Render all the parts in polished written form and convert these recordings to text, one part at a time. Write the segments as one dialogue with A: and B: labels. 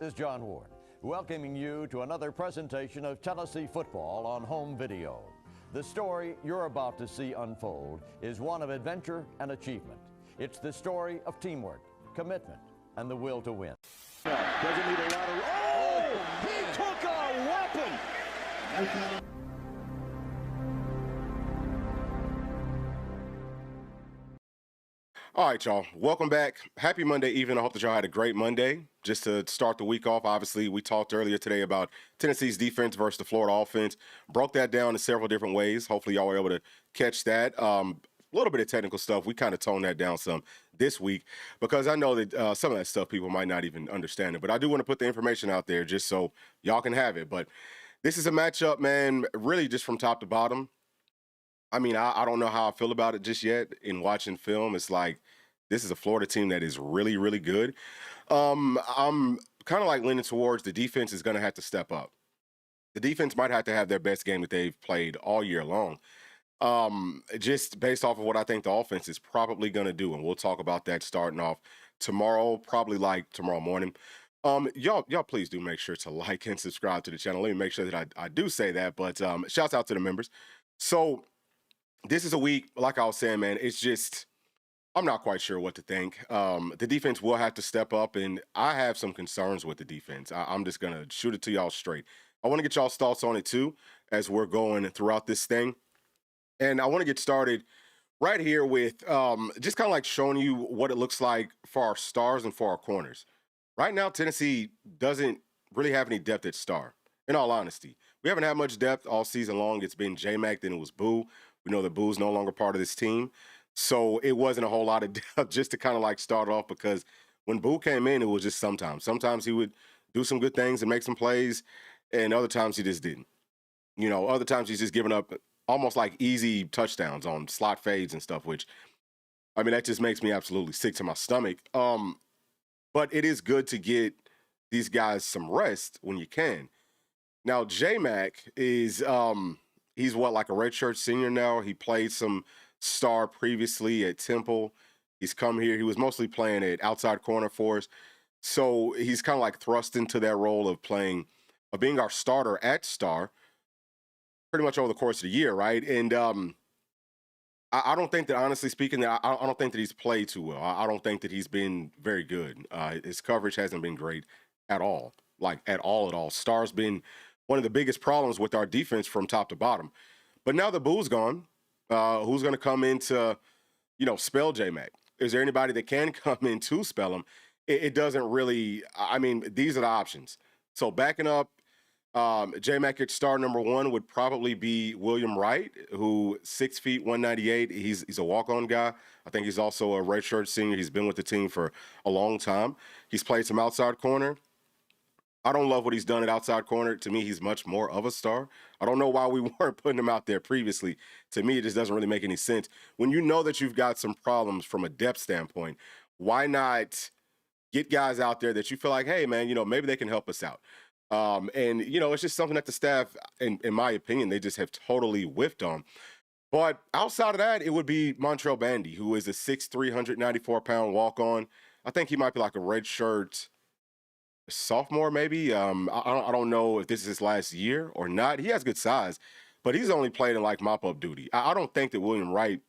A: is John Ward, welcoming you to another presentation of Tennessee football on home video. The story you're about to see unfold is one of adventure and achievement. It's the story of teamwork, commitment, and the will to win.
B: Doesn't need a lot of... Oh! He took a weapon!
C: All right, y'all. Welcome back. Happy Monday evening. I hope that y'all had a great Monday. Just to start the week off, obviously, we talked earlier today about Tennessee's defense versus the Florida offense. Broke that down in several different ways. Hopefully, y'all were able to catch that. A little bit of technical stuff. We kind of toned that down some this week because I know that some of that stuff people might not even understand it. But I do want to put the information out there just so y'all can have it. But this is a matchup, man, really just from top to bottom. I mean, I don't know how I feel about it just yet. In watching film, it's like this is a Florida team that is really, really good. I'm kind of like leaning towards the defense is going to have to step up. The defense might have to have their best game that they've played all year long. Just based off of what I think the offense is probably going to do. And we'll talk about that starting off tomorrow, probably like tomorrow morning. Y'all please do make sure to like and subscribe to the channel. Let me make sure that I do say that. But shouts out to the members. So this is a week, like I was saying, man, it's just, I'm not quite sure what to think. The defense will have to step up, and I have some concerns with the defense. I'm just going to shoot it to y'all straight. I want to get y'all's thoughts on it, too, as we're going throughout this thing. And I want to get started right here with just kind of like showing you what it looks like for our stars and for our corners. Right now, Tennessee doesn't really have any depth at star, in all honesty. We haven't had much depth all season long. It's been J-Mac, then it was Boo. We know that Boo's no longer part of this team. So it wasn't a whole lot of depth just to kind of like start off because when Boo came in, it was just sometimes. Sometimes he would do some good things and make some plays, and other times he just didn't. You know, other times he's just giving up almost like easy touchdowns on slot fades and stuff, which, I mean, that just makes me absolutely sick to my stomach. But it is good to get these guys some rest when you can. Now, J-Mac is... he's what, like a redshirt senior now? He played some star previously at Temple. He's come here. He was mostly playing at outside corner for us. So he's kind of like thrust into that role of being our starter at star pretty much over the course of the year, right? And I don't think that, honestly speaking, that I don't think that he's played too well. I don't think that he's been very good. His coverage hasn't been great at all, like at all. Star's been one of the biggest problems with our defense from top to bottom. But now that Boo's gone, who's going to come in to, spell J-Mac? Is there anybody that can come in to spell him? It doesn't really, I mean, these are the options. So backing up, J-Mac at star number one would probably be William Wright, who 6 feet, 198. He's a walk-on guy. I think he's also a redshirt senior. He's been with the team for a long time. He's played some outside corner. I don't love what he's done at outside corner. To me, he's much more of a star. I don't know why we weren't putting him out there previously. To me, it just doesn't really make any sense. When you know that you've got some problems from a depth standpoint, why not get guys out there that you feel like, hey, man, maybe they can help us out? It's just something that the staff, in my opinion, they just have totally whiffed on. But outside of that, it would be Montrell Bandy, who is a 6'3", 194-pound walk-on. I think he might be like a redshirt sophomore, maybe. I don't know if this is his last year or not. He has good size, but he's only played in like mop-up duty. I don't think that William Wright,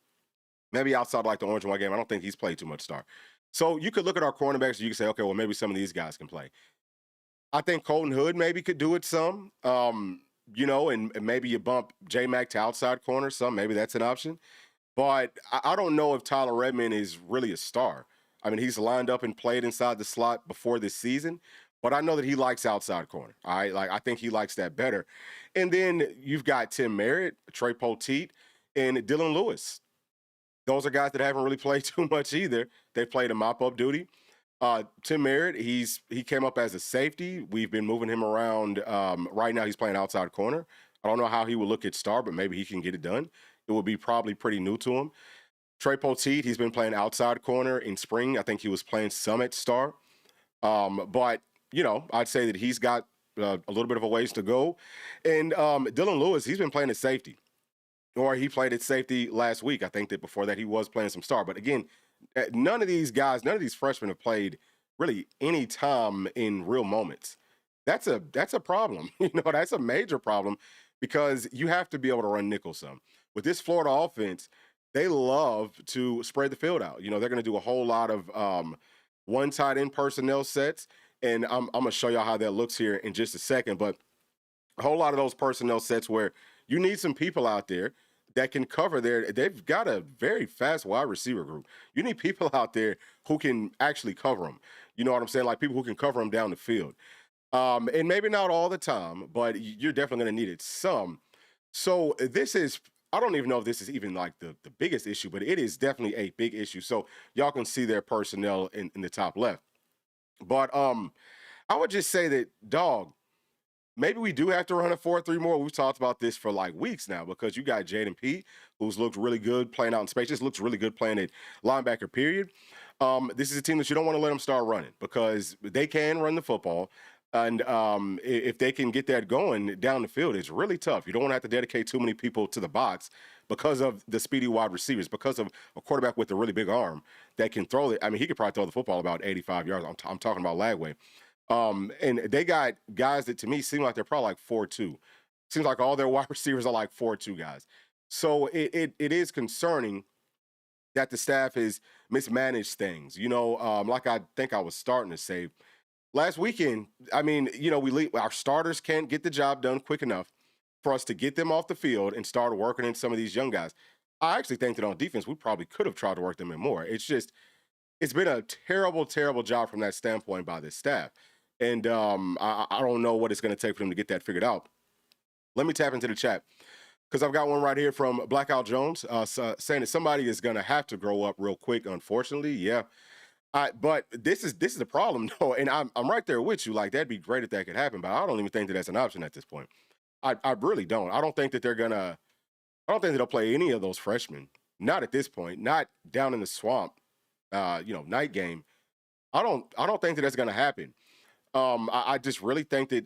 C: maybe outside like the orange and white game, I don't think he's played too much star. So you could look at our cornerbacks and you could say, okay, well, maybe some of these guys can play. I think Colton Hood maybe could do it some, and maybe you bump J-Mac to outside corner some. Maybe that's an option. But I don't know if Tyler Redmond is really a star. I mean, he's lined up and played inside the slot before this season. But I know that he likes outside corner. All right, I think he likes that better. And then you've got Tim Merritt, Trey Poteet, and Dylan Lewis. Those are guys that haven't really played too much either. They played a mop-up duty. Tim Merritt, he came up as a safety. We've been moving him around. Right now he's playing outside corner. I don't know how he will look at star, but maybe he can get it done. It would be probably pretty new to him. Trey Poteet, he's been playing outside corner in spring. I think he was playing some at star. But I'd say that he's got a little bit of a ways to go. And Dylan Lewis, he's been playing at safety. Or he played at safety last week. I think that before that he was playing some star. But again, none of these guys, none of these freshmen have played really any time in real moments. That's a problem. That's a major problem because you have to be able to run nickel some. With this Florida offense, they love to spread the field out. They're going to do a whole lot of one tight end personnel sets, and I'm going to show y'all how that looks here in just a second. But a whole lot of those personnel sets where you need some people out there that can cover there. They've got a very fast wide receiver group. You need people out there who can actually cover them. You know what I'm saying? Like people who can cover them down the field. And maybe not all the time, but you're definitely going to need it some. So this is, I don't even know if this is even like the biggest issue, but it is definitely a big issue. So y'all can see their personnel in the top left. But I would just say that, dog, maybe we do have to run a 4-3 more. We've talked about this for like weeks now because you got Jaden Pete, who's looked really good playing out in space. Just looks really good playing at linebacker, period. This is a team that you don't want to let them start running because they can run the football. And if they can get that going down the field, it's really tough. You don't want to have to dedicate too many people to the box because of the speedy wide receivers, because of a quarterback with a really big arm that can throw it. I mean, he could probably throw the football about 85 yards. I'm talking about Lagway. And they got guys that to me seem like they're probably like 4-2. Seems like all their wide receivers are like 4-2 guys. So it is concerning that the staff has mismanaged things. Like I think I was starting to say last weekend, I mean, our starters can't get the job done quick enough for us to get them off the field and start working in some of these young guys. I actually think that on defense, we probably could have tried to work them in more. It's been a terrible, terrible job from that standpoint by this staff. And I don't know what it's going to take for them to get that figured out. Let me tap into the chat because I've got one right here from Blackout Jones saying that somebody is going to have to grow up real quick, unfortunately. Yeah. But this is the problem, though, and I'm right there with you. Like, that'd be great if that could happen, but I don't even think that that's an option at this point. I really don't. I don't think that they'll play any of those freshmen. Not at this point. Not down in the swamp, night game. I don't think that that's going to happen. I just really think that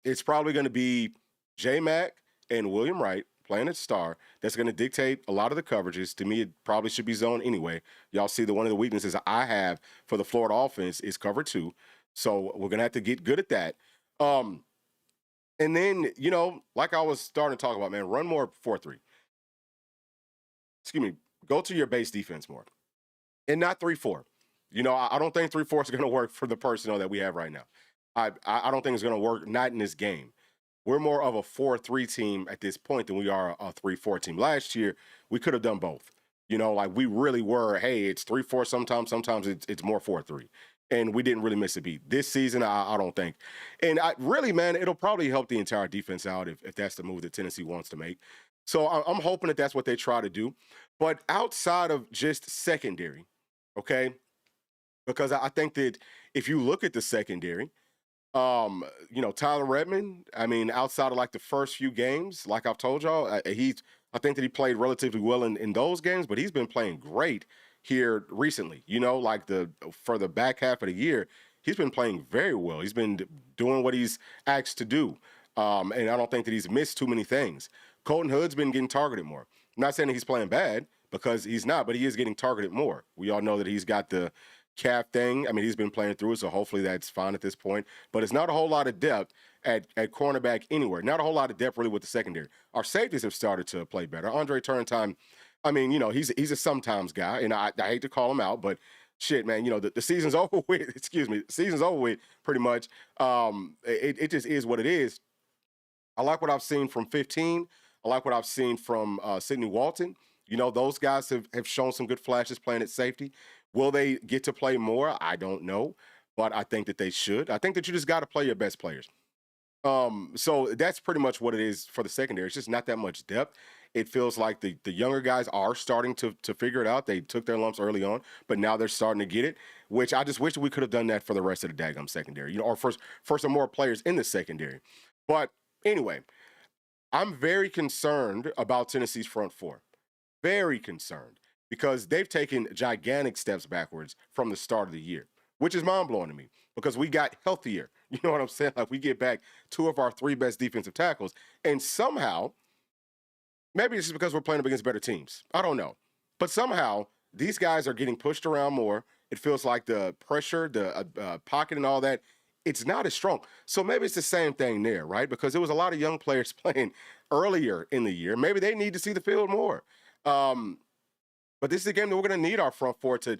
C: it's probably going to be J-Mac and William Wright playing at star. That's going to dictate a lot of the coverages. To me, it probably should be zone anyway. Y'all see that one of the weaknesses I have for the Florida offense is cover 2. So we're going to have to get good at that. And then, like I was starting to talk about, man, run more 4-3. Excuse me. Go to your base defense more. And not 3-4. I don't think 3-4 is going to work for the personnel that we have right now. I don't think it's going to work, not in this game. We're more of a 4-3 team at this point than we are a 3-4 team. Last year, we could have done both. Like we really were, hey, it's 3-4 sometimes it's more 4-3. And we didn't really miss a beat. This season, I don't think. And really, man, it'll probably help the entire defense out if that's the move that Tennessee wants to make. So I'm hoping that that's what they try to do. But outside of just secondary, okay, because I think that if you look at the secondary, Tyler Redmond, I mean, outside of like the first few games, like I've told y'all, I think that he played relatively well in those games, but he's been playing great here recently. For the back half of the year, he's been playing very well. He's been doing what he's asked to do. And I don't think that he's missed too many things. Colton Hood's been getting targeted more. I'm not saying that he's playing bad because he's not, but he is getting targeted more. We all know that he's got the calf thing. I mean, he's been playing through it, so hopefully that's fine at this point. But it's not a whole lot of depth at cornerback anywhere. Not a whole lot of depth really with the secondary. Our safeties have started to play better. Andre Turrentine, I mean, he's a sometimes guy, and I hate to call him out, but shit, man, the season's over with. Excuse me, the season's over with pretty much. It just is what it is. I like what I've seen from 15. I like what I've seen from Sidney Walton. Those guys have shown some good flashes playing at safety. Will they get to play more? I don't know, but I think that they should. I think that you just got to play your best players. So that's pretty much what it is for the secondary. It's just not that much depth. It feels like the younger guys are starting to figure it out. They took their lumps early on, but now they're starting to get it, which I just wish we could have done that for the rest of the daggum secondary, or for some more players in the secondary. But anyway, I'm very concerned about Tennessee's front four. Very concerned. Because they've taken gigantic steps backwards from the start of the year, which is mind-blowing to me because we got healthier. You know what I'm saying? Like, we get back 2 of our 3 best defensive tackles, and somehow, maybe it's just because we're playing up against better teams. I don't know. But somehow, these guys are getting pushed around more, It feels like the pressure, the pocket and all that, it's not as strong. So maybe it's the same thing there, right? Because there was a lot of young players playing earlier in the year. Maybe they need to see the field more. But this is a game that we're going to need our front four to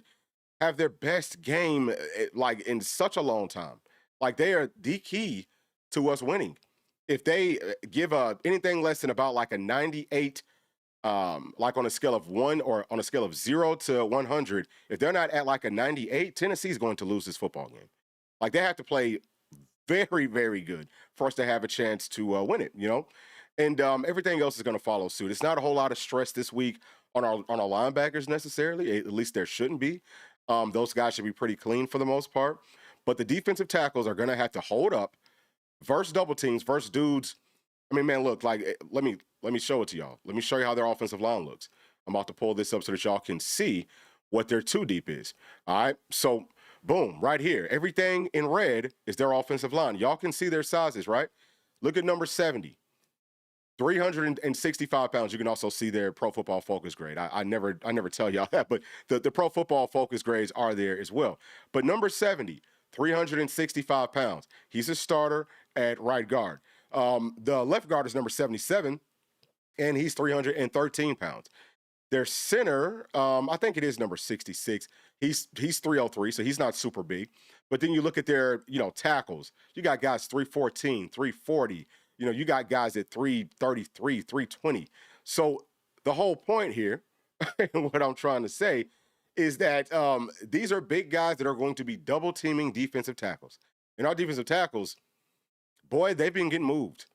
C: have their best game like in such a long time. Like they are the key to us winning. If they give anything less than about like a 98, like on a scale of 1 or on a scale of 0 to 100, if they're not at like a 98, Tennessee is going to lose this football game. Like they have to play very, very good for us to have a chance to win it, you know? And everything else is going to follow suit. It's not a whole lot of stress this week on our linebackers necessarily. At least there shouldn't be. Those guys should be pretty clean for the most part. But the defensive tackles are going to have to hold up versus double teams, versus dudes. I mean, man, look, like, let me show it to y'all. Let me show you how their offensive line looks. I'm about to pull this up so that y'all can see what their two deep is. All right, so boom, right here. Everything in red is their offensive line. Y'all can see their sizes, right? Look at number 70, 365 pounds. You can also see their Pro Football Focus grade. I never tell y'all that, but the Pro Football Focus grades are there as well. But number 70, 365 pounds. He's a starter at right guard. The left guard is number 77, and he's 313 pounds. Their center, I think it is number 66. He's 303, so he's not super big. But then you look at their, tackles. You got guys 314, 340. You got guys at 333, 320. So the whole point here, and what I'm trying to say, is that these are big guys that are going to be double teaming defensive tackles. And our defensive tackles, boy, they've been getting moved.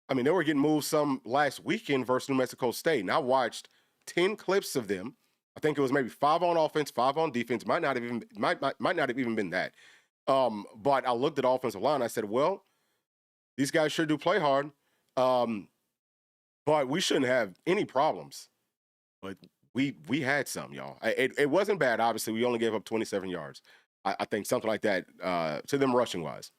C: I mean, they were getting moved some last weekend versus New Mexico State. And I watched 10 clips of them. I think it was maybe 5 on offense, 5 on defense. Might not have even been that. But I looked at the offensive line. I said, well, these guys sure do play hard. But we shouldn't have any problems. But we had some, y'all. It wasn't bad. Obviously, we only gave up 27 yards. I think something like that to them rushing wise.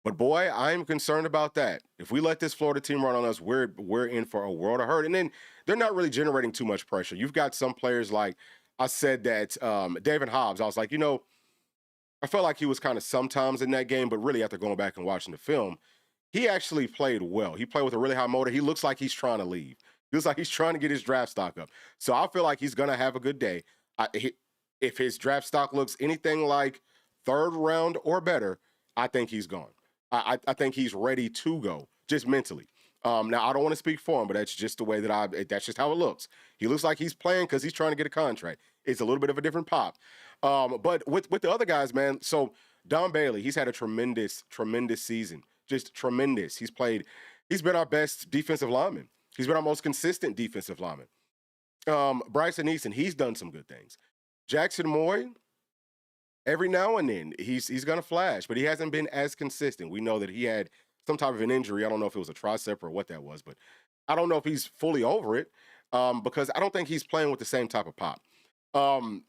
C: But boy, I'm concerned about that. If we let this Florida team run on us, we're in for a world of hurt. And then they're not really generating too much pressure. You've got some players like I said that David Hobbs. I was like, I felt like he was kind of sometimes in that game, but really after going back and watching the film, he actually played well. He played with a really high motor. He looks like he's trying to leave. He looks like he's trying to get his draft stock up. So I feel like he's going to have a good day. If his draft stock looks anything like 3rd round or better, I think he's gone. I think he's ready to go, just mentally. Now, I don't want to speak for him, but that's just the way that's just how it looks. He looks like he's playing because he's trying to get a contract. It's a little bit of a different pop. But with the other guys, man, so Don Bailey, he's had a tremendous, tremendous season. Just tremendous. He's been our best defensive lineman. He's been our most consistent defensive lineman. Bryson Easton, he's done some good things. Jackson Moy, every now and then, he's going to flash, but he hasn't been as consistent. We know that he had some type of an injury. I don't know if it was a tricep or what that was, but I don't know if he's fully over it because I don't think he's playing with the same type of pop.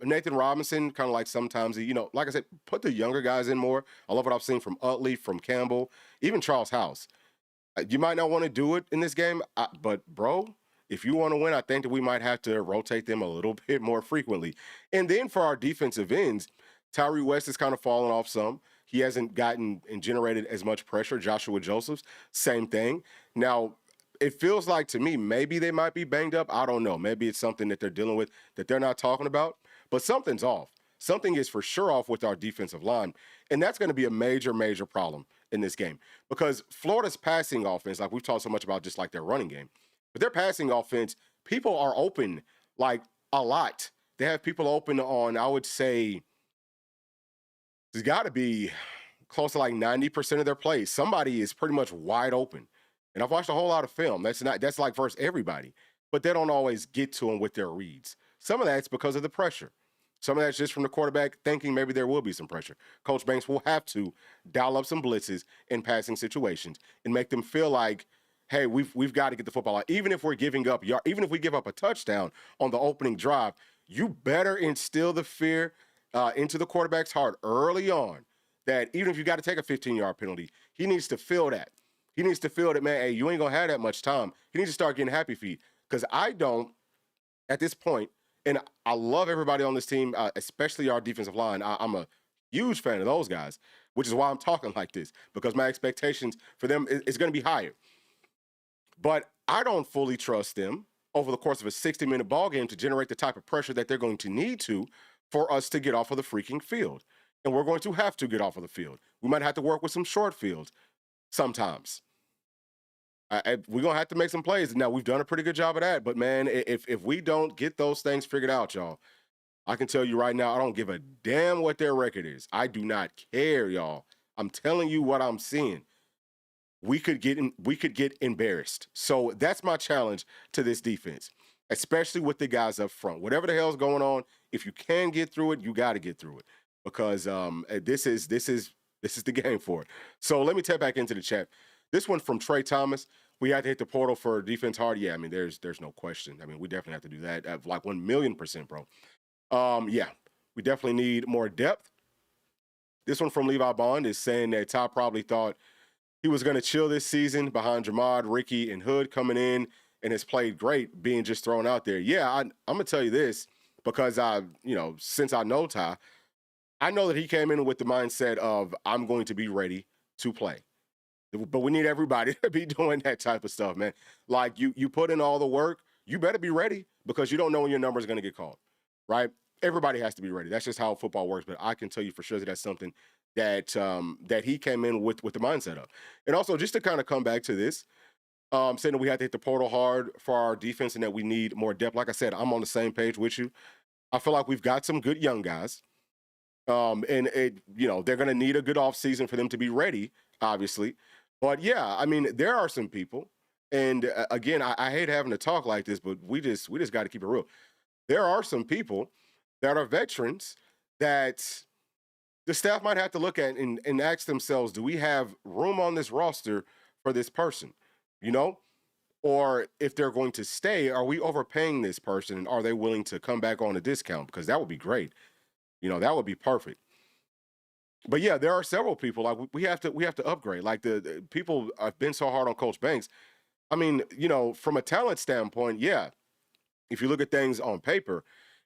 C: Nathan Robinson, kind of like sometimes, like I said, put the younger guys in more. I love what I've seen from Utley, from Campbell, even Charles House. You might not want to do it in this game, but bro, if you want to win, I think that we might have to rotate them a little bit more frequently. And then for our defensive ends, Tyree West has kind of fallen off some. He hasn't gotten and generated as much pressure. Joshua Josephs, same thing. Now, it feels like to me, maybe they might be banged up. I don't know. Maybe it's something that they're dealing with that they're not talking about. But something's off. Something is for sure off with our defensive line. And that's going to be a major, major problem in this game. Because Florida's passing offense, like we've talked so much about just like their running game, but their passing offense, people are open like a lot. They have people open on, I would say, there's got to be close to like 90% of their plays. Somebody is pretty much wide open. And I've watched a whole lot of film. That's like versus everybody. But they don't always get to them with their reads. Some of that's because of the pressure. Some of that's just from the quarterback thinking maybe there will be some pressure. Coach Banks will have to dial up some blitzes in passing situations and make them feel like, hey, we've got to get the football out. Even if we're giving up, even if we give up a touchdown on the opening drive, you better instill the fear into the quarterback's heart early on that even if you got to take a 15-yard penalty, he needs to feel that. He needs to feel that, man, hey, you ain't going to have that much time. He needs to start getting happy feet because I don't, at this point, And I love everybody on this team, especially our defensive line. I'm a huge fan of those guys, which is why I'm talking like this, because my expectations for them is going to be higher. But I don't fully trust them over the course of a 60-minute ball game to generate the type of pressure that they're going to need to for us to get off of the freaking field. And we're going to have to get off of the field. We might have to work with some short fields sometimes. We're going to have to make some plays. Now, we've done a pretty good job of that. But, man, if we don't get those things figured out, y'all, I can tell you right now, I don't give a damn what their record is. I do not care, y'all. I'm telling you what I'm seeing. We could get embarrassed. So that's my challenge to this defense, especially with the guys up front. Whatever the hell's going on, if you can get through it, you got to get through it, because this is the game for it. So let me tap back into the chat. This one from Trey Thomas. We had to hit the portal for defense hard. Yeah, I mean, there's no question. I mean, we definitely have to do that, like 1,000,000%, bro. Yeah, we definitely need more depth. This one from Levi Bond is saying that Ty probably thought he was going to chill this season behind Jamad, Ricky, and Hood coming in, and has played great being just thrown out there. Yeah, I'm going to tell you this, because since I know Ty, I know that he came in with the mindset of, I'm going to be ready to play. But we need everybody to be doing that type of stuff, man. Like, you put in all the work, you better be ready, because you don't know when your number is going to get called, right? Everybody has to be ready. That's just how football works. But I can tell you for sure that that's something that he came in with the mindset of. And also, just to kind of come back to this, saying that we had to hit the portal hard for our defense and that we need more depth. Like I said, I'm on the same page with you. I feel like we've got some good young guys. And they're going to need a good offseason for them to be ready, obviously. But yeah, I mean, there are some people, and again, I hate having to talk like this, but we just got to keep it real. There are some people that are veterans that the staff might have to look at and ask themselves, do we have room on this roster for this person? Or if they're going to stay, are we overpaying this person, and are they willing to come back on a discount? Because that would be great. That would be perfect. But yeah, there are several people, like, we have to upgrade. Like, the people have been so hard on Coach Banks. I mean, from a talent standpoint, yeah, if you look at things on paper,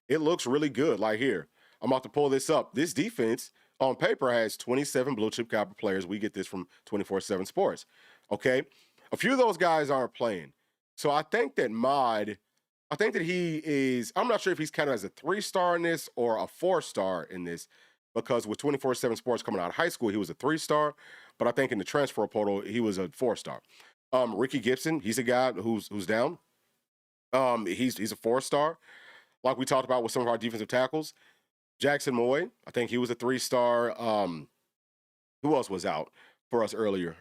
C: it looks really good. Like, here, I'm about to pull this up. This defense on paper has 27 blue chip caliber players. We get this from 24/7 Sports. Okay, a few of those guys aren't playing. So I think that he is. I'm not sure if he's counted as a 3-star in this or a 4-star in this, because with 24/7 Sports coming out of high school, he was a 3-star. But I think in the transfer portal, he was a 4-star. Ricky Gibson, he's a guy who's down. He's a 4-star. Like we talked about with some of our defensive tackles. Jackson Moy, I think he was a 3-star. Who else was out for us earlier?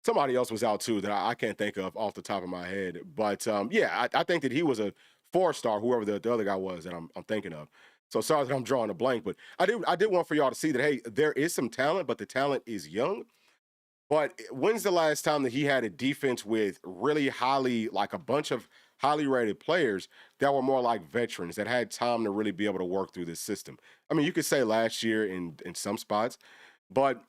C: Somebody else was out too that I can't think of off the top of my head. But yeah, I think that he was a 4-star, whoever the other guy was that I'm thinking of. So sorry that I'm drawing a blank, but I did want for y'all to see that, hey, there is some talent, but the talent is young. But when's the last time that he had a defense with really like a bunch of highly rated players that were more like veterans that had time to really be able to work through this system? I mean, you could say last year in some spots, but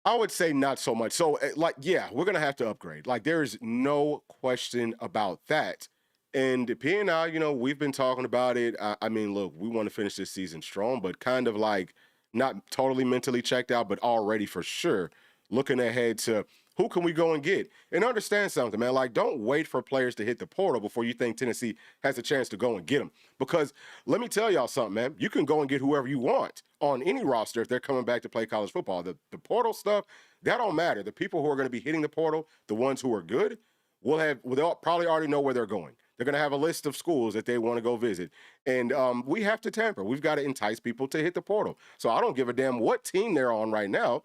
C: I would say not so much. So, like, yeah, we're going to have to upgrade. Like, there is no question about that. And P and I, we've been talking about it. I mean, look, we want to finish this season strong, but kind of like not totally mentally checked out, but already for sure looking ahead to who can we go and get. And understand something, man. Like, don't wait for players to hit the portal before you think Tennessee has a chance to go and get them. Because let me tell y'all something, man. You can go and get whoever you want on any roster if they're coming back to play college football. The portal stuff, that don't matter. The people who are going to be hitting the portal, the ones who are good, they'll probably already know where they're going. They're going to have a list of schools that they want to go visit. And we have to tamper. We've got to entice people to hit the portal. So I don't give a damn what team they're on right now,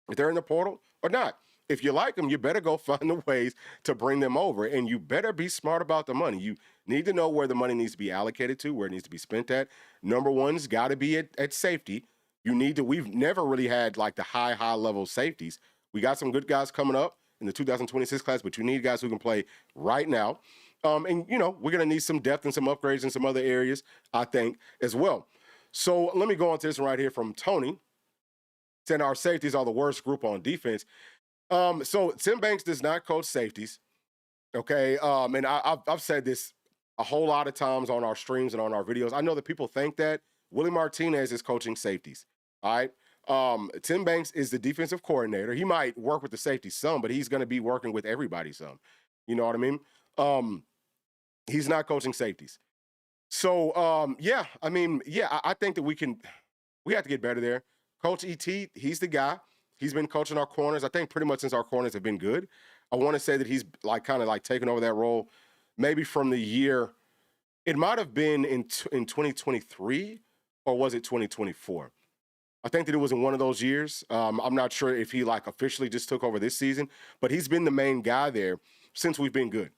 C: if they're in the portal or not. If you like them, you better go find the ways to bring them over. And you better be smart about the money. You need to know where the money needs to be allocated to, where it needs to be spent at. Number one's got to be at safety. We've never really had like the high level safeties. We got some good guys coming up in the 2026 class, but you need guys who can play right now. And, we're going to need some depth and some upgrades in some other areas, I think, as well. So let me go on to this one right here from Tony, saying our safeties are the worst group on defense. So Tim Banks does not coach safeties, okay? And I've said this a whole lot of times on our streams and on our videos. I know that people think that Willie Martinez is coaching safeties. All right. Tim Banks is the defensive coordinator. He might work with the safety some, but he's going to be working with everybody some. You know what I mean? He's not coaching safeties. So, I think that we have to get better there. Coach E.T., he's the guy. He's been coaching our corners, I think, pretty much since our corners have been good. I want to say that he's kind of taking over that role maybe from the year. It might have been in 2023, or was it 2024? I think that it was in one of those years. I'm not sure if he officially just took over this season, but he's been the main guy there since we've been good.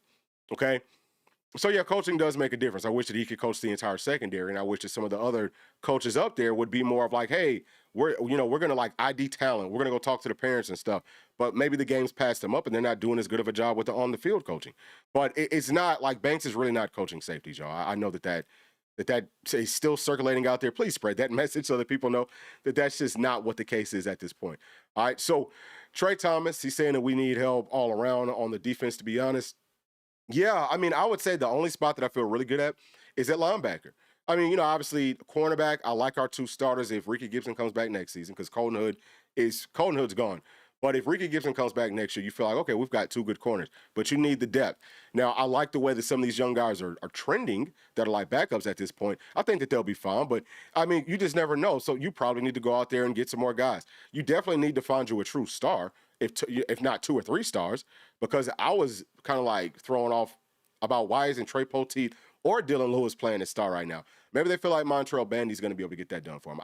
C: Okay. So yeah, coaching does make a difference. I wish that he could coach the entire secondary, and I wish that some of the other coaches up there would be more of hey, we're going to ID talent. We're going to go talk to the parents and stuff. But maybe the game's passed them up, and they're not doing as good of a job with the on-the-field coaching. But it's not Banks is really not coaching safeties, y'all. I know that is still circulating out there. Please spread that message so that people know that that's just not what the case is at this point. All right, so Trey Thomas, he's saying that we need help all around on the defense, to be honest. Yeah, I would say the only spot that I feel really good at is at linebacker. Obviously, cornerback, I like our two starters if Ricky Gibson comes back next season, because Colton Hood's gone. But if Ricky Gibson comes back next year, you feel okay, we've got two good corners, but you need the depth. Now, I like the way that some of these young guys are trending that are backups at this point. I think that they'll be fine, but, you just never know. So you probably need to go out there and get some more guys. You definitely need to find you a true star, if not 2 or 3 stars, because I was kind of thrown off about why isn't Trey Poteet or Dylan Lewis playing a star right now. Maybe they feel like Montrell Bandy's going to be able to get that done for him.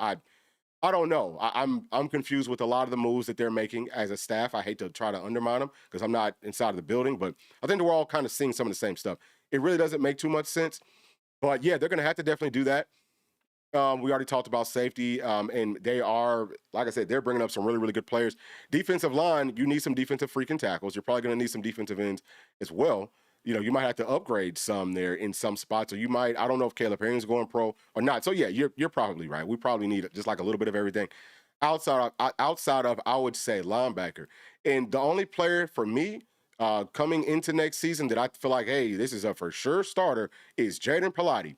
C: I don't know. I'm confused with a lot of the moves that they're making as a staff. I hate to try to undermine them because I'm not inside of the building, but I think we're all kind of seeing some of the same stuff. It really doesn't make too much sense. But yeah, they're going to have to definitely do that. We already talked about safety, and they are, like I said, they're bringing up some really, really good players. Defensive line, you need some defensive freaking tackles. You're probably going to need some defensive ends as well. You might have to upgrade some there in some spots, or you might, I don't know if Caleb Herring's going pro or not. So yeah, you're probably right. We probably need just a little bit of everything outside of, I would say, linebacker. And the only player for me coming into next season that I feel hey, this is a for sure starter is Jaden Pilati.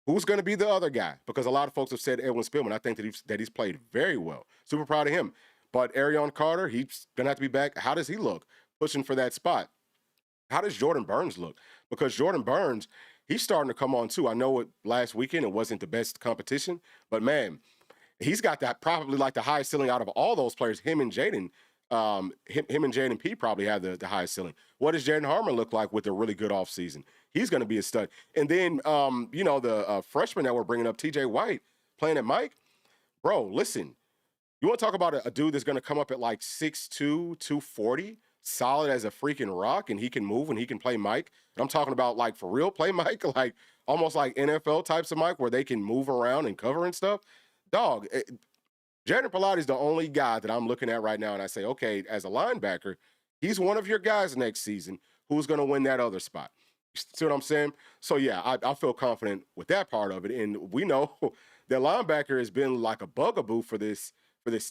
C: Who's going to be the other guy? Because a lot of folks have said Edwin Spillman. I think that he's played very well. Super proud of him. But Arion Carter, he's going to have to be back. How does he look pushing for that spot? How does Jordan Burns look? Because Jordan Burns, he's starting to come on too. I know last weekend it wasn't the best competition, but man, he's got that probably the highest ceiling out of all those players. Him and Jaden P probably have the highest ceiling. What does Jaden Harmon look like with a really good offseason? He's going to be a stud. And then, the freshman that we're bringing up, TJ White, playing at Mike. Bro, listen, you want to talk about a dude that's going to come up at 6'2", 240, solid as a freaking rock, and he can move and he can play Mike. And I'm talking about for real play Mike, almost like NFL types of Mike where they can move around and cover and stuff. Dog, Jaden Pilati is the only guy that I'm looking at right now, and I say, okay, as a linebacker, he's one of your guys next season who's going to win that other spot. See what I'm saying? So, yeah, I feel confident with that part of it. And we know that linebacker has been a bugaboo for this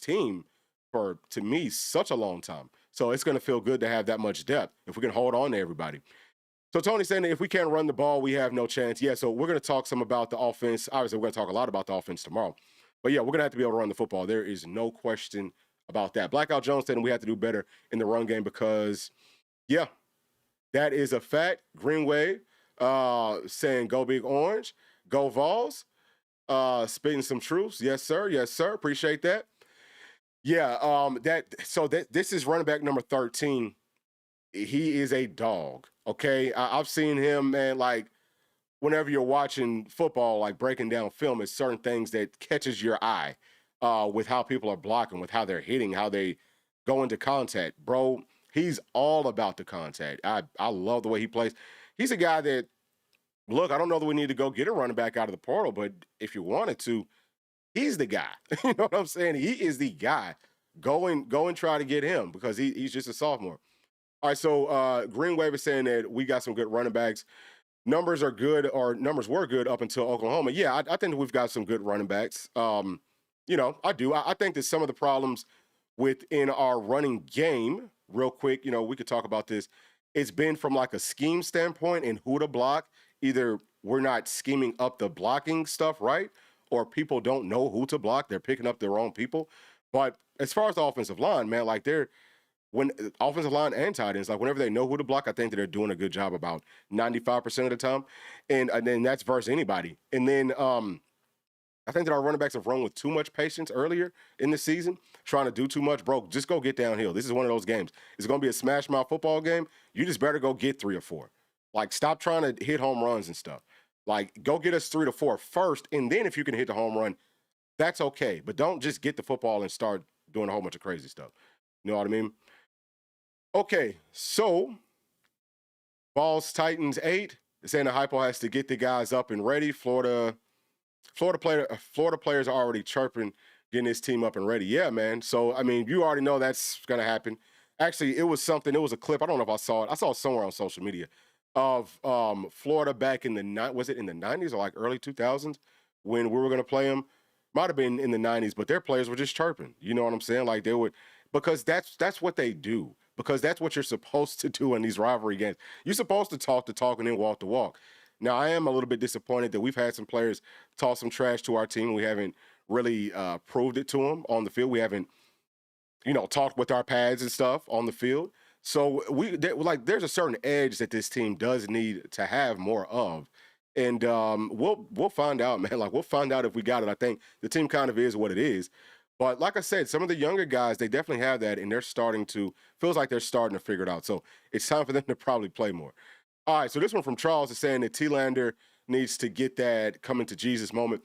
C: team for, to me, such a long time. So it's going to feel good to have that much depth if we can hold on to everybody. So Tony's saying that if we can't run the ball, we have no chance. Yeah, so we're going to talk some about the offense. Obviously, we're going to talk a lot about the offense tomorrow. But, yeah, we're going to have to be able to run the football. There is no question about that. Blackout Jones said we have to do better in the run game because, yeah, that is a fact. Green Wave saying go Big Orange, go Vols, spitting some truths. Yes, sir. Yes, sir. Appreciate that. Yeah, this is running back number 13. He is a dog, okay? I've seen him, man, whenever you're watching football, breaking down film, it's certain things that catches your eye with how people are blocking, with how they're hitting, how they go into contact. Bro, he's all about the contact. I love the way he plays. He's a guy that, look, I don't know that we need to go get a running back out of the portal, but if you wanted to, he's the guy. You know what I'm saying? He is the guy. Go and try to get him because he's just a sophomore. All right, so Green Wave is saying that we got some good running backs. Numbers are good, or numbers were good up until Oklahoma. Yeah, I think that we've got some good running backs. I do. I think that some of the problems within our running game, real quick, we could talk about this. It's been from a scheme standpoint and who to block either we're not scheming up the blocking stuff right, or people don't know who to block. They're picking up their own people. But as far as the offensive line, man, like when offensive line and tight ends, like whenever they know who to block, I think that they're doing a good job about 95% of the time. And then that's versus anybody. And then I think that our running backs have run with too much patience earlier in the season, trying to do too much. Bro, just go get downhill. This is one of those games. It's going to be a smash mouth football game. You just better go get 3 or 4. Like, stop trying to hit home runs and stuff. Like, go get us 3 to 4 first, and then if you can hit the home run, that's okay. But don't just get the football and start doing a whole bunch of crazy stuff. You know what I mean? Okay, so Vols Titans 8. It's saying the Hypo has to get the guys up and ready. Florida players are already chirping, getting his team up and ready. Yeah, man. So, I mean, you already know that's going to happen. Actually, it was a clip. I don't know if I saw it. I saw it somewhere on social media of Florida back in was it in the 90s or like early 2000s when we were going to play them? Might have been in the 90s, but their players were just chirping. You know what I'm saying? Like, they would, because that's what they do. Because that's what you're supposed to do in these rivalry games. You're supposed to talk the talk and then walk the walk. Now, I am a little bit disappointed that we've had some players talk some trash to our team. We haven't really proved it to them on the field. We haven't, talked with our pads and stuff on the field. So there's a certain edge that this team does need to have more of. And we'll find out, man. Like, we'll find out if we got it. I think the team kind of is what it is. But like I said, some of the younger guys, they definitely have that, and feels like they're starting to figure it out. So it's time for them to probably play more. All right, so this one from Charles is saying that T-Lander needs to get that coming to Jesus moment.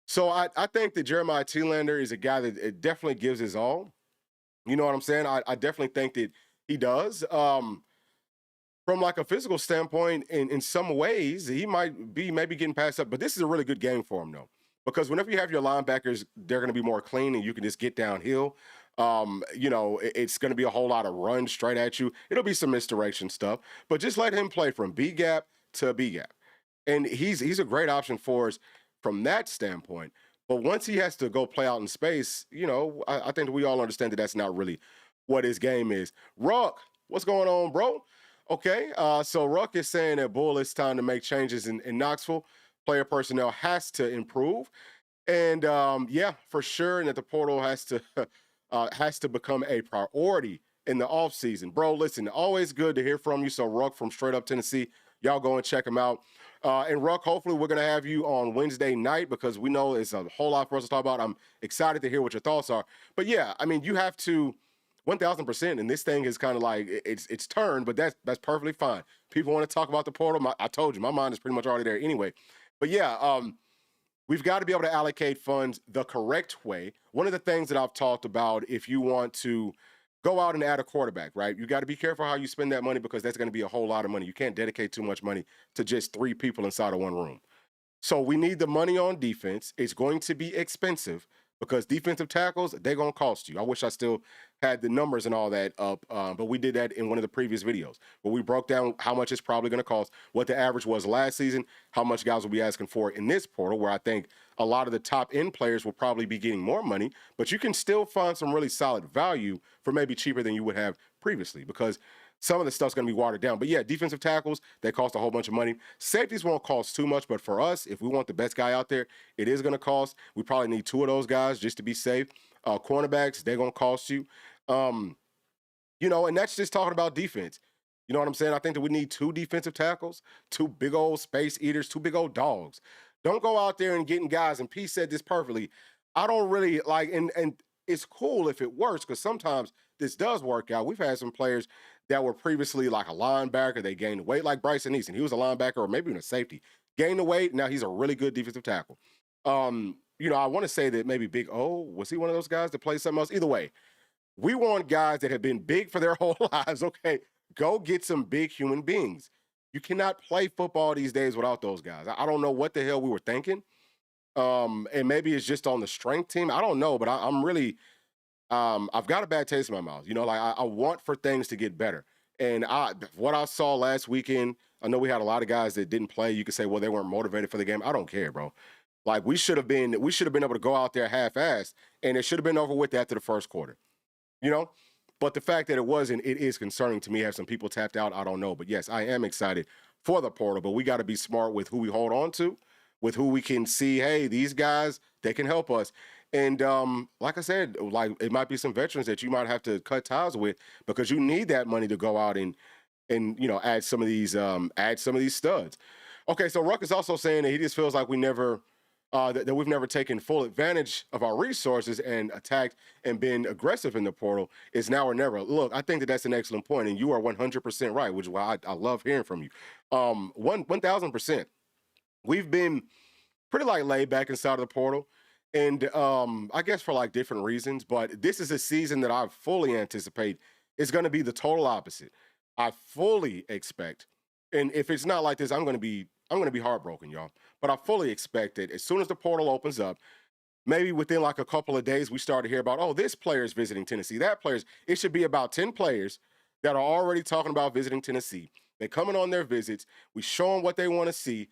C: So I think that Jeremiah T-Lander is a guy that it definitely gives his all. You know what I'm saying? I definitely think that he does. From like a physical standpoint, in some ways, he might be maybe getting passed up. But this is a really good game for him, though. Because whenever you have your linebackers, they're going to be more clean and you can just get downhill. It's going to be a whole lot of runs straight at you. It'll be some misdirection stuff, but just let him play from B gap to B gap. And he's a great option for us from that standpoint. But once he has to go play out in space, I think that we all understand that that's not really what his game is. Ruck, what's going on, bro? Okay, so Ruck is saying that Bull, it's time to make changes in Knoxville. Player personnel has to improve. And yeah, for sure. And that the portal has to become a priority in the offseason. Bro, listen, always good to hear from you. So Ruck from straight up Tennessee, y'all go and check him out. And Ruck, hopefully we're going to have you on Wednesday night because we know it's a whole lot for us to talk about. I'm excited to hear what your thoughts are. But yeah, I mean, you have to 1,000%. And this thing is kind of like it's turned, but that's perfectly fine. People want to talk about the portal. I told you, my mind is pretty much already there anyway. But yeah, we've got to be able to allocate funds the correct way. One of the things that I've talked about, if you want to go out and add a quarterback, right, you got to be careful how you spend that money because that's going to be a whole lot of money. You can't dedicate too much money to just 3 people inside of one room. So we need the money on defense. It's going to be expensive because defensive tackles, they're going to cost you. I wish I still had the numbers and all that up, but we did that in one of the previous videos where we broke down how much it's probably going to cost, what the average was last season, how much guys will be asking for in this portal, where I think a lot of the top-end players will probably be getting more money, but you can still find some really solid value for maybe cheaper than you would have previously because some of the stuff's going to be watered down. But yeah, defensive tackles, they cost a whole bunch of money. Safeties won't cost too much, but for us, if we want the best guy out there, it is going to cost. We probably need 2 of those guys just to be safe. Cornerbacks, they're going to cost you. And that's just talking about defense. You know what I'm saying? I think that we need 2 defensive tackles, 2 big old space eaters, 2 big old dogs. Don't go out there and getting guys, and P said this perfectly. I don't really like, and it's cool if it works because sometimes this does work out. We've had some players that were previously like a linebacker. They gained weight, like Bryson Easton. He was a linebacker or maybe even a safety. Gained the weight. Now he's a really good defensive tackle. I want to say that maybe Big O, was he one of those guys that played something else? Either way, we want guys that have been big for their whole lives. Okay, go get some big human beings. You cannot play football these days without those guys. I don't know what the hell we were thinking. And maybe it's just on the strength team. I don't know, but I'm really, I've got a bad taste in my mouth. I want for things to get better. And what I saw last weekend, I know we had a lot of guys that didn't play. You could say, well, they weren't motivated for the game. I don't care, bro. Like we should have been able to go out there half-assed, and it should have been over with after the first quarter. But the fact that it wasn't, it is concerning to me. Have some people tapped out? I don't know. But yes, I am excited for the portal. But we got to be smart with who we hold on to, with who we can see, hey, these guys, they can help us. And like I said, like it might be some veterans that you might have to cut ties with because you need that money to go out and add some of these studs. Okay, so Ruck is also saying that he just feels like we never that we've never taken full advantage of our resources and attacked and been aggressive in the portal. Is now or never. Look, I think that that's an excellent point, and you are 100% right, which is why I love hearing from you. 1,000%. We've been pretty like laid back inside of the portal, and I guess for like different reasons. But this is a season that I fully anticipate is going to be the total opposite. I fully expect, and if it's not like this, I'm going to be heartbroken, y'all. But I fully expect that as soon as the portal opens up, maybe within like a couple of days, we start to hear about, oh, this player is visiting Tennessee, that player's. It should be about 10 players that are already talking about visiting Tennessee. They're coming on their visits. We show them what they want to see.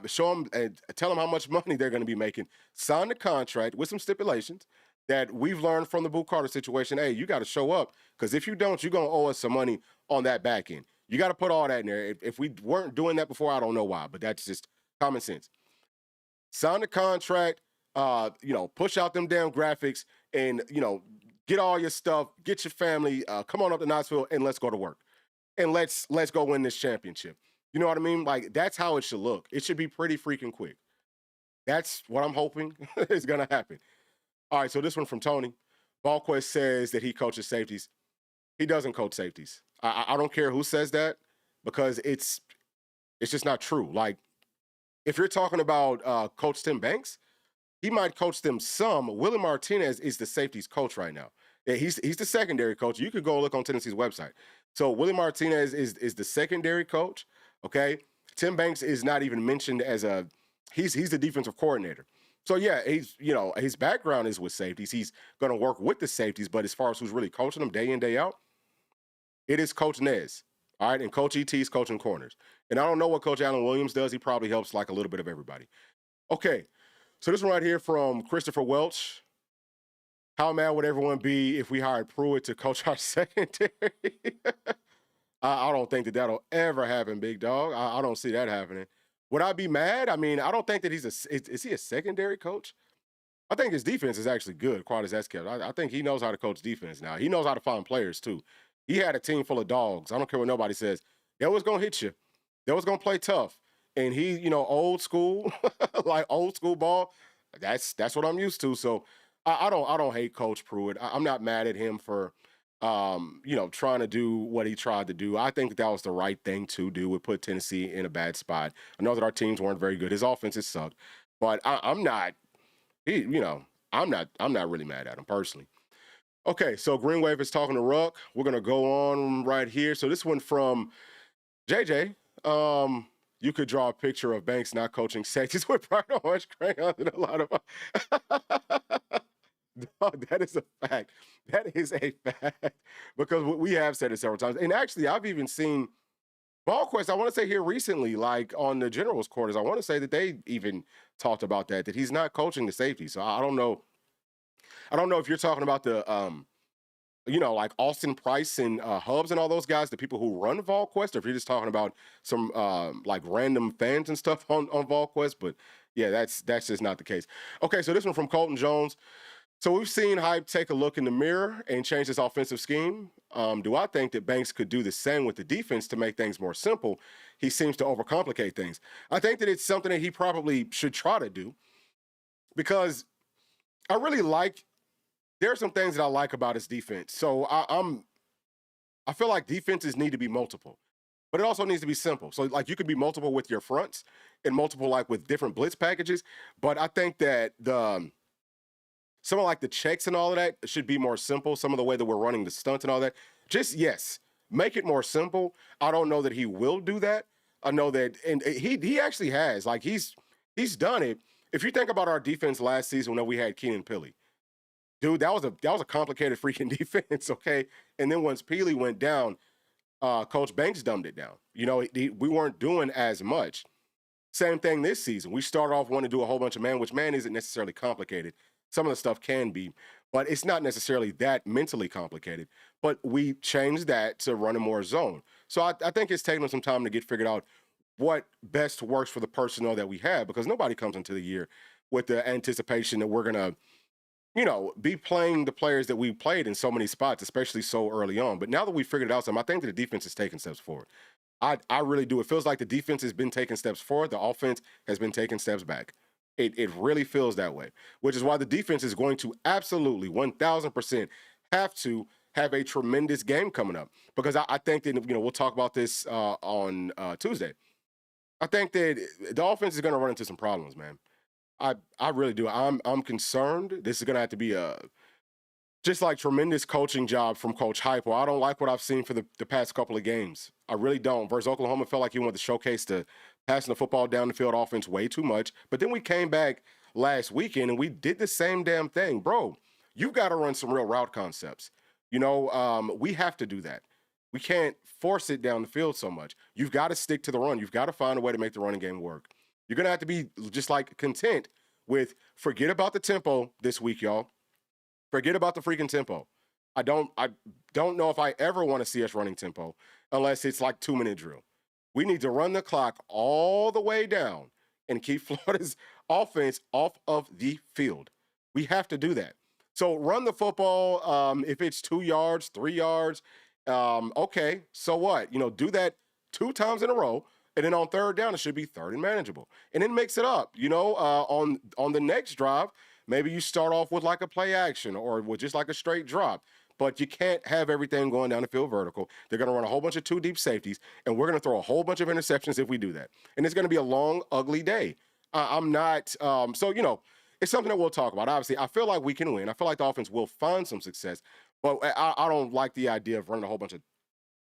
C: Show them and tell them how much money they're going to be making. Sign the contract with some stipulations that we've learned from the Boo Carter situation. Hey, you got to show up because if you don't, you're going to owe us some money on that back end. You got to put all that in there. If we weren't doing that before, I don't know why, but that's just common sense. Sign the contract, push out them damn graphics and, get all your stuff, get your family, come on up to Knoxville and let's go to work. And let's go win this championship. You know what I mean? Like, that's how it should look. It should be pretty freaking quick. That's what I'm hoping is going to happen. All right, so this one from Tony. Ballquest says that he coaches safeties. He doesn't coach safeties. I don't care who says that because it's just not true. Like, if you're talking about Coach Tim Banks, he might coach them some. Willie Martinez is the safeties coach right now. Yeah, he's the secondary coach. You could go look on Tennessee's website. So Willie Martinez is the secondary coach, okay? Tim Banks is not even mentioned as he's the defensive coordinator. So yeah, his background is with safeties. He's going to work with the safeties, but as far as who's really coaching them day in, day out, it is Coach Nez, all right? And Coach E.T.'s coaching corners. And I don't know what Coach Allen Williams does. He probably helps like a little bit of everybody. Okay, so this one right here from Christopher Welch. How mad would everyone be if we hired Pruitt to coach our secondary? I don't think that'll ever happen, big dog. I don't see that happening. Would I be mad? I mean, I don't think that is he a secondary coach? I think his defense is actually good, quite as that's kept. I think he knows how to coach defense now. He knows how to find players, too. He had a team full of dogs. I don't care what nobody says. They was going to hit you. They was going to play tough. And he, old school, like old school ball, that's what I'm used to. So I don't hate Coach Pruitt. I'm not mad at him for, trying to do what he tried to do. I think that was the right thing to do. It put Tennessee in a bad spot. I know that our teams weren't very good. His offenses sucked. But I'm not really mad at him personally. Okay, so Green Wave is talking to Ruck. We're going to go on right here. So this one from JJ. You could draw a picture of Banks not coaching safeties with bright orange crayon and a lot of... Dog, that is a fact. That is a fact. Because we have said it several times. And actually, I've even seen BallQuest, I want to say here recently, like on the General's quarters, I want to say that they even talked about that he's not coaching the safety. So I don't know. I don't know if you're talking about the, like Austin Price and Hubs and all those guys, the people who run VolQuest, or if you're just talking about some like random fans and stuff on VolQuest. But yeah, that's just not the case. Okay, so this one from Colton Jones. So we've seen Hype take a look in the mirror and change his offensive scheme. Do I think that Banks could do the same with the defense to make things more simple? He seems to overcomplicate things. I think that it's something that he probably should try to do because I really like, there are some things that I like about his defense. So I feel like defenses need to be multiple, but it also needs to be simple. So like you could be multiple with your fronts and multiple like with different blitz packages. But I think that some of like the checks and all of that should be more simple. Some of the way that we're running the stunts and all that, just yes, make it more simple. I don't know that he will do that. I know that, and he actually has, like he's done it. If you think about our defense last season when we had Keenan Pili, dude, that was a complicated freaking defense, okay? And then once Pili went down, Coach Banks dumbed it down. We weren't doing as much. Same thing this season. We started off wanting to do a whole bunch of man, which man isn't necessarily complicated. Some of the stuff can be, but it's not necessarily that mentally complicated. but we changed that to running more zone. So I think it's taking them some time to get figured out what best works for the personnel that we have, because nobody comes into the year with the anticipation that we're going to, be playing the players that we played in so many spots, especially so early on. But now that we figured it out some, I think that the defense is taking steps forward. I really do. It feels like the defense has been taking steps forward. The offense has been taking steps back. It really feels that way, which is why the defense is going to absolutely 1,000% have to have a tremendous game coming up. Because I think that, we'll talk about this on Tuesday. I think that the offense is going to run into some problems, man. I really do. I'm concerned. This is going to have to be a just like tremendous coaching job from Coach Heupel. I don't like what I've seen for the past couple of games. I really don't. Versus Oklahoma, felt like he wanted to showcase the passing the football down the field offense way too much. But then we came back last weekend and we did the same damn thing. Bro, you've got to run some real route concepts. We have to do that. We can't force it down the field so much. You've got to stick to the run. You've got to find a way to make the running game work. You're going to have to be just like content with forget about the tempo this week, y'all. Forget about the freaking tempo. I don't know if I ever want to see us running tempo unless it's like 2-minute drill. We need to run the clock all the way down and keep Florida's offense off of the field. We have to do that. So run the football. If it's 2 yards, 3 yards, okay, so what? Do that 2 times in a row. And then on third down, it should be third and manageable. And then mix it up. On the next drive, maybe you start off with like a play action or with just like a straight drop. But you can't have everything going down the field vertical. They're going to run a whole bunch of 2 deep safeties, and we're going to throw a whole bunch of interceptions if we do that. And it's going to be a long, ugly day. I'm not it's something that we'll talk about. Obviously, I feel like we can win. I feel like the offense will find some success. But I don't like the idea of running a whole bunch of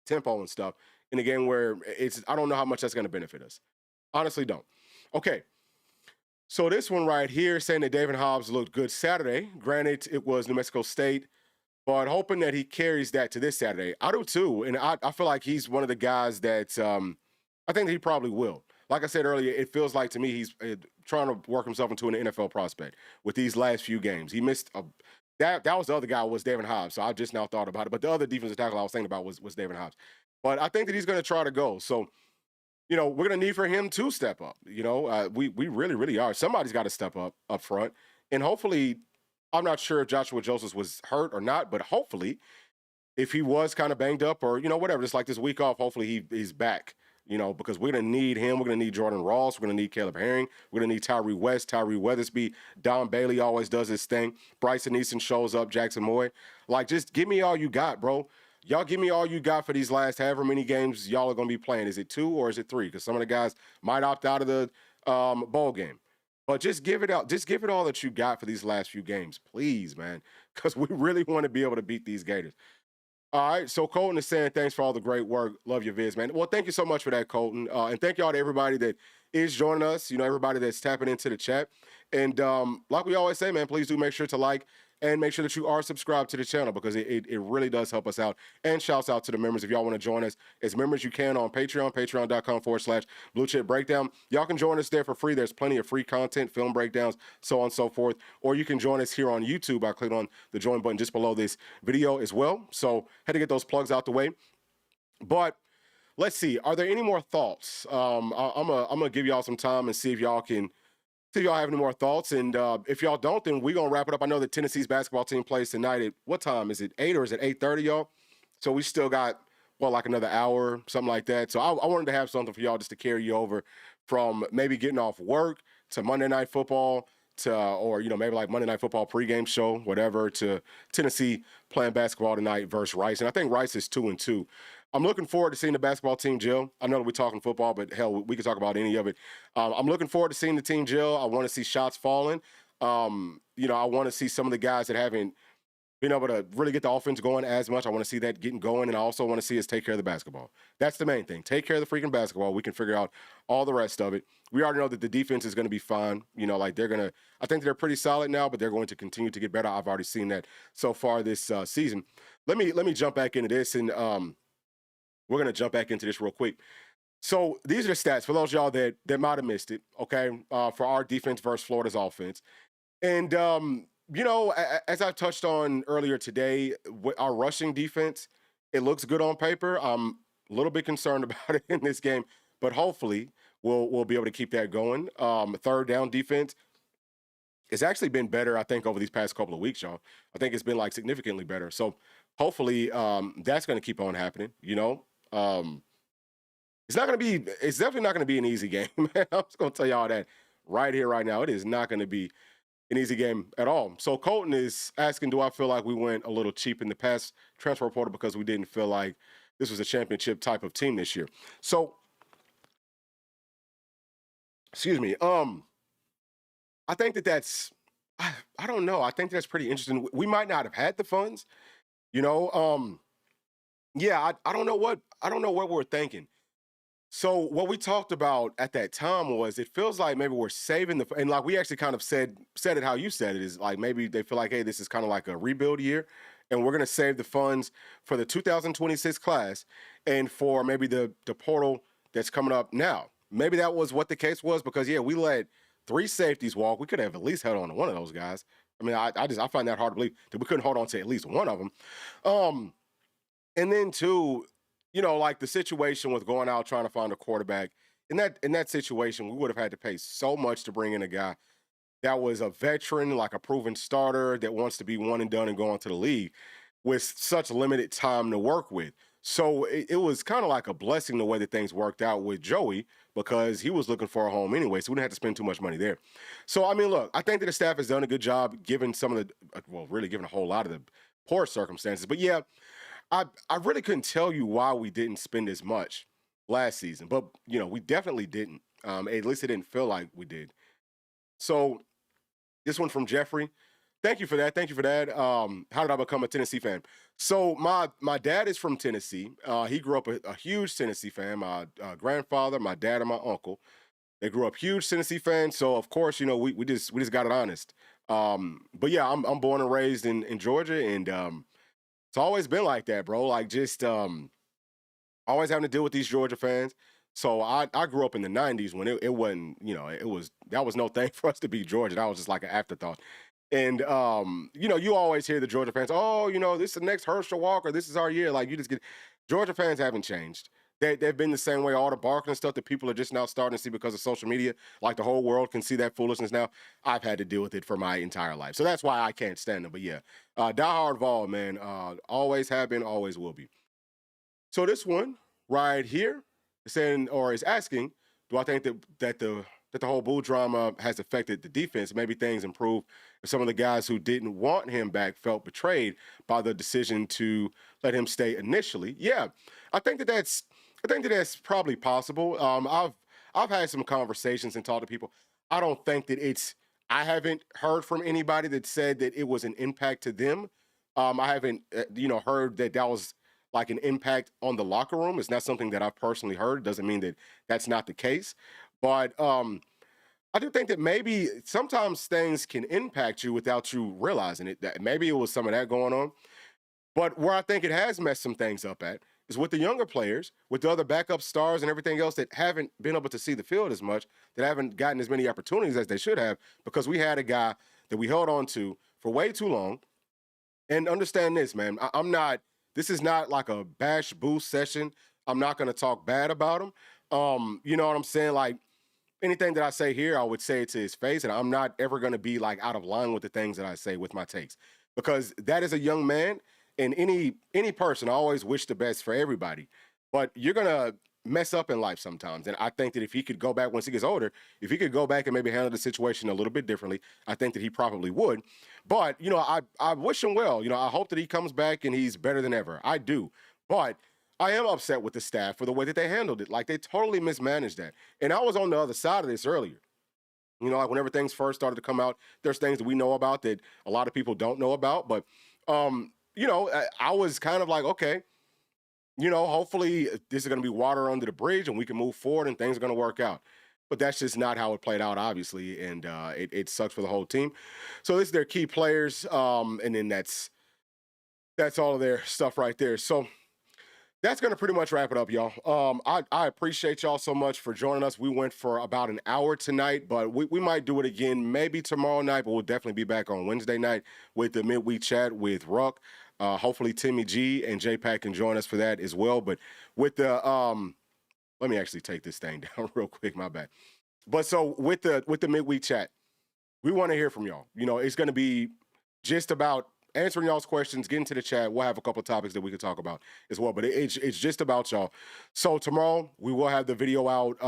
C: tempo and stuff in a game where I don't know how much that's going to benefit us. Honestly, don't. Okay. So this one right here saying that David Hobbs looked good Saturday. Granted, it was New Mexico State, but hoping that he carries that to this Saturday. I do too. And I feel like he's one of the guys that I think that he probably will. Like I said earlier, it feels like to me he's trying to work himself into an NFL prospect with these last few games. He missed that was the other guy was David Hobbs. So I just now thought about it. But the other defensive tackle I was thinking about was David Hobbs. But I think that he's going to try to go. So, we're going to need for him to step up. We really, really are. Somebody's got to step up front. And hopefully, I'm not sure if Joshua Joseph was hurt or not, but hopefully, if he was kind of banged up or, whatever, just like this week off, hopefully he's back, because we're going to need him. We're going to need Jordan Ross. We're going to need Caleb Herring. We're going to need Tyree West, Tyree Weathersby. Don Bailey always does his thing. Bryson Easton shows up, Jackson Moy. Like, just give me all you got, bro. Y'all give me all you got for these last however many games y'all are going to be playing. Is it 2 or is it 3? Because some of the guys might opt out of the bowl game. But just give it out. Just give it all that you got for these last few games, please, man, because we really want to be able to beat these Gators. All right, so Colton is saying thanks for all the great work. Love your vids, man. Well, thank you so much for that, Colton. And thank y'all to everybody that is joining us, everybody that's tapping into the chat. And like we always say, man, please do make sure to like and make sure that you are subscribed to the channel because it really does help us out. And shouts out to the members. If y'all want to join us as members, you can on Patreon, patreon.com/Bluechip Breakdown. Y'all can join us there for free. There's plenty of free content, film breakdowns, so on and so forth. Or you can join us here on YouTube by clicking on the join button just below this video as well. So had to get those plugs out the way. But let's see. Are there any more thoughts? I'm gonna give y'all some time and see if y'all have any more thoughts. And if y'all don't, then we're going to wrap it up. I know that Tennessee's basketball team plays tonight at what time? Is it 8 or is it 8:30, y'all? So we still got, like another hour, something like that. So I wanted to have something for y'all just to carry you over from maybe getting off work to Monday Night Football or maybe like Monday Night Football pregame show, whatever, to Tennessee playing basketball tonight versus Rice. And I think Rice is 2-2. I'm looking forward to seeing the basketball team gel. I know that we're talking football, but hell, we can talk about any of it. I'm looking forward to seeing the team gel. I want to see shots falling. I want to see some of the guys that haven't been able to really get the offense going as much. I want to see that getting going, and I also want to see us take care of the basketball. That's the main thing. Take care of the freaking basketball. We can figure out all the rest of it. We already know that the defense is going to be fine. I think they're pretty solid now, but they're going to continue to get better. I've already seen that so far this season. Let me jump back into this, and we're going to jump back into this real quick. So these are the stats for those of y'all that might have missed it, okay, for our defense versus Florida's offense. And As I touched on earlier today, our rushing defense, it looks good on paper. I'm a little bit concerned about it in this game, but hopefully we'll be able to keep that going. Third down defense, it's actually been better, I think, over these past couple of weeks, y'all. I think it's been like significantly better. So hopefully that's going to keep on happening. It's definitely not going to be an easy game. I'm just going to tell y'all that right here, right now. It is not going to be an easy game at all. So Colton is asking, do I feel like we went a little cheap in the past transfer portal because we didn't feel like this was a championship type of team this year? So, excuse me. I think that's, I don't know. I think that's pretty interesting. We might not have had the funds, you know. Yeah, I don't know what we're thinking. So what we talked about at that time was it feels like maybe we're saving and like we actually kind of said it how you said it, is like maybe they feel like, hey, this is kind of like a rebuild year and we're going to save the funds for the 2026 class and for maybe the portal that's coming up now. Maybe that was what the case was because, yeah, we let 3 safeties walk. We could have at least held on to one of those guys. I mean, I find that hard to believe that we couldn't hold on to at least one of them. And then two, like the situation with going out trying to find a quarterback. In that situation, we would have had to pay so much to bring in a guy that was a veteran, like a proven starter that wants to be one and done and go into the league with such limited time to work with. So it was kind of like a blessing the way that things worked out with Joey because he was looking for a home anyway, so we didn't have to spend too much money there. So, I mean, look, I think that the staff has done a good job given some of really given a whole lot of the poor circumstances. But, yeah, I really couldn't tell you why we didn't spend as much last season. But, we definitely didn't. At least it didn't feel like we did. So this one from Jeffrey. Thank you for that. How did I become a Tennessee fan? So my dad is from Tennessee. He grew up a huge Tennessee fan. My grandfather, my dad, and my uncle, they grew up huge Tennessee fans. So of course, we just got it honest. But yeah, I'm born and raised in Georgia, and it's always been like that, bro. Like just always having to deal with these Georgia fans. So I grew up in the 90s when it wasn't, that was no thing for us to be Georgia. That was just like an afterthought. And, you always hear the Georgia fans, oh, this is the next Herschel Walker. This is our year. Like, Georgia fans haven't changed. They've been the same way, all the barking and stuff that people are just now starting to see because of social media. Like, the whole world can see that foolishness now. I've had to deal with it for my entire life. So that's why I can't stand them. But, yeah, diehard Vol, man. Always have been, always will be. So this one right here is asking, do I think that the whole Boo drama has affected the defense? Maybe things improve if some of the guys who didn't want him back felt betrayed by the decision to let him stay initially. Yeah, I think that's probably possible. I've had some conversations and talked to people. I don't think that I haven't heard from anybody that said that it was an impact to them. I haven't, heard that was like an impact on the locker room. It's not something that I've personally heard. It doesn't mean that that's not the case. But I do think that maybe sometimes things can impact you without you realizing it. That maybe it was some of that going on. But where I think it has messed some things up at is with the younger players, with the other backup stars and everything else that haven't been able to see the field as much, that haven't gotten as many opportunities as they should have, because we had a guy that we held on to for way too long. And understand this, man. This is not like a bash boost session. I'm not going to talk bad about him. You know what I'm saying? Like, anything that I say here, I would say it to his face, and I'm not ever going to be like out of line with the things that I say with my takes, because that is a young man, and any person, I always wish the best for everybody, but you're going to mess up in life sometimes. And I think that if he could go back once he gets older, if he could go back and maybe handle the situation a little bit differently, I think that he probably would. But, I wish him well. I hope that he comes back and he's better than ever. I do. But I am upset with the staff for the way that they handled it. Like, they totally mismanaged that. And I was on the other side of this earlier. Like whenever things first started to come out, there's things that we know about that a lot of people don't know about. But, I was kind of like, okay, hopefully this is going to be water under the bridge and we can move forward and things are going to work out. But that's just not how it played out, obviously. And it sucks for the whole team. So this is their key players. And then that's all of their stuff right there. So That's going to pretty much wrap it up, y'all. I appreciate y'all so much for joining us. We went for about an hour tonight, but we might do it again maybe tomorrow night, but we'll definitely be back on Wednesday night with the midweek chat with Ruck. Hopefully Timmy G and J-Pack can join us for that as well. But with the let me actually take this thing down real quick, my bad. But so with the midweek chat, we want to hear from y'all. You know, it's going to be just about answering y'all's questions, get into the chat. We'll have a couple of topics that we can talk about as well. But it's just about y'all. So tomorrow we will have the video out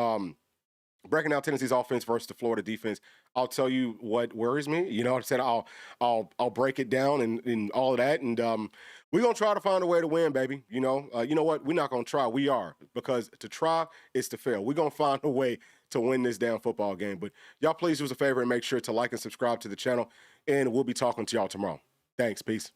C: breaking down Tennessee's offense versus the Florida defense. I'll tell you what worries me. You know what I said? I'll break it down and all of that. And we're gonna try to find a way to win, baby. You know what? We're not gonna try. We are, because to try is to fail. We're gonna find a way to win this damn football game. But y'all please do us a favor and make sure to like and subscribe to the channel. And we'll be talking to y'all tomorrow. Thanks. Peace.